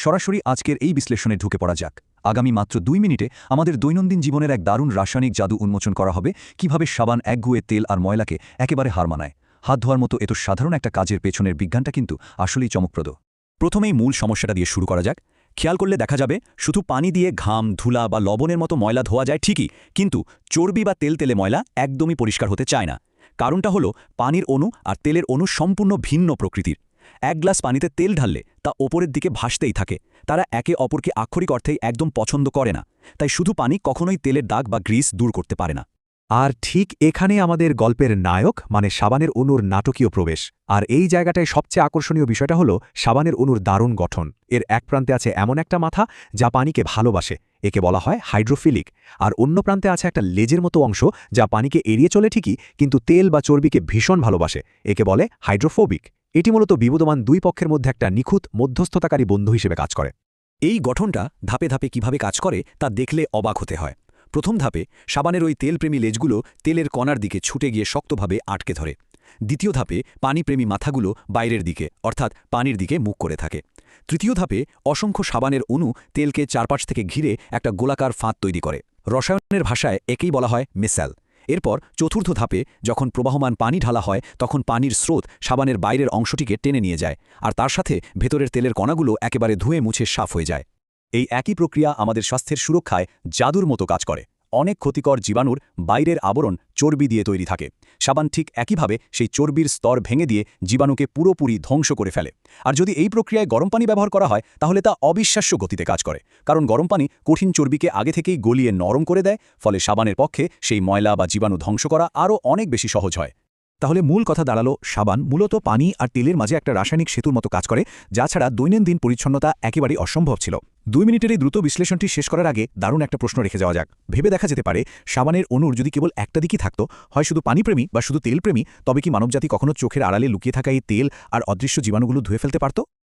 সরাসরি আজকের এই বিশ্লেষণে ঢুকে পড়া যাক। আগামী মাত্র 2 মিনিটে আমাদের দৈনন্দিন জীবনের এক দারুণ রাসায়নিক জাদু উন্মোচন করা হবে, কিভাবে সাবান একগুঁয়ে তেল আর ময়লাকে একেবারে হার মানায়। হাত ধোয়ার মতো এত সাধারণ একটা কাজের পেছনের বিজ্ঞানটা কিন্তু আসলেই চমকপ্রদ। প্রথমেই মূল সমস্যাটা দিয়ে শুরু করা যাক। খেয়াল করলে দেখা যাবে শুধু পানি দিয়ে ঘাম, ধুলা বা লবণের মতো ময়লা ধোয়া যায় ঠিকই, কিন্তু চর্বি বা তেলে ময়লা একদমই পরিষ্কার হতে চায় না। কারণটা হলো পানির অণু আর তেলের অণু সম্পূর্ণ ভিন্ন প্রকৃতির। এক গ্লাস পানিতে তেল ঢাললে তা ওপরের দিকে ভাসতেই থাকে। তারা একে অপরকে আক্ষরিক অর্থেই একদম পছন্দ করে না। তাই শুধু পানি কখনোই তেলের দাগ বা গ্রিস দূর করতে পারে না। আর ঠিক এখানে আমাদের গল্পের নায়ক মানে সাবানের অণুর নাটকীয় প্রবেশ। আর এই জায়গাটায় সবচেয়ে আকর্ষণীয় বিষয়টা হলো সাবানের অণুর দারুণ গঠন। এর এক প্রান্তে আছে এমন একটা মাথা যা পানিকে ভালোবাসে, একে বলা হয় হাইড্রোফিলিক। আর অন্য প্রান্তে আছে একটা লেজের মতো অংশ যা পানিকে এড়িয়ে চলে ঠিকই, কিন্তু তেল বা চর্বিকে ভীষণ ভালোবাসে, একে বলে হাইড্রোফোবিক। এটি মূলত বিবদমান দুই পক্ষের মধ্যে একটা নিখুঁত মধ্যস্থতাকারী বন্ধু হিসেবে কাজ করে। এই গঠনটা ধাপে ধাপে কিভাবে কাজ করে তা দেখলে অবাক হতে হয়। প্রথম ধাপে সাবানের ওই তেলপ্রেমী লেজগুলো তেলের কণার দিকে ছুটে গিয়ে শক্তভাবে আটকে ধরে। দ্বিতীয় ধাপে পানিপ্রেমী মাথাগুলো বাইরের দিকে অর্থাৎ পানির দিকে মুখ করে থাকে। তৃতীয় ধাপে অসংখ্য সাবানের অণু তেলকে চারপাশ থেকে ঘিরে একটা গোলাকার ফাঁদ তৈরি করে। রসায়নের ভাষায় একেই বলা হয় মিসেল। এরপর চতুর্থ ধাপে যখন প্রবাহমান পানি ঢালা হয় তখন পানির স্রোত সাবানের বাইরের অংশটিকে টেনে নিয়ে যায়, আর তার সাথে ভেতরের তেলের কণাগুলো একেবারে ধুয়ে মুছে সাফ হয়ে যায়। এই একই প্রক্রিয়া আমাদের স্বাস্থ্যের সুরক্ষায় জাদুর মতো কাজ করে। অনেক ক্ষতিকর জীবাণুর বাইরের আবরণ চর্বি দিয়ে তৈরি থাকে। সাবান ঠিক একইভাবে সেই চর্বির স্তর ভেঙে দিয়ে জীবাণুকে পুরোপুরি ধ্বংস করে ফেলে। আর যদি এই প্রক্রিয়ায় গরম পানি ব্যবহার করা হয় তাহলে তা অবিশ্বাস্য গতিতে কাজ করে, কারণ গরম পানি কঠিন চর্বিকে আগে থেকেই গলিয়ে নরম করে দেয়, ফলে সাবানের পক্ষে সেই ময়লা বা জীবাণু ধ্বংস করা আরও অনেক বেশি সহজ হয়। তাহলে মূল কথা দাঁড়ালো, সাবান মূলত পানি আর তেলের মাঝে একটা রাসায়নিক সেতুর মতো কাজ করে, যা ছাড়া দৈনন্দিন পরিচ্ছন্নতা একেবারেই অসম্ভব ছিল। 2 মিনিটের এই দ্রুত বিশ্লেষণটি শেষ করার আগে দারুণ একটা প্রশ্ন রেখে যাওয়া যাক। ভেবে দেখা যেতে পারে, সাবানের অণুর যদি কেবল একটা দিকই থাকতো, হয় শুধু পানিপ্রেমী বা শুধু তেলপ্রেমী, তবে কি মানবজাতি কখনো চোখের আড়ালে লুকিয়ে থাকা এই তেল আর অদৃশ্য জীবাণুগুলো ধুয়ে ফেলতে পারত?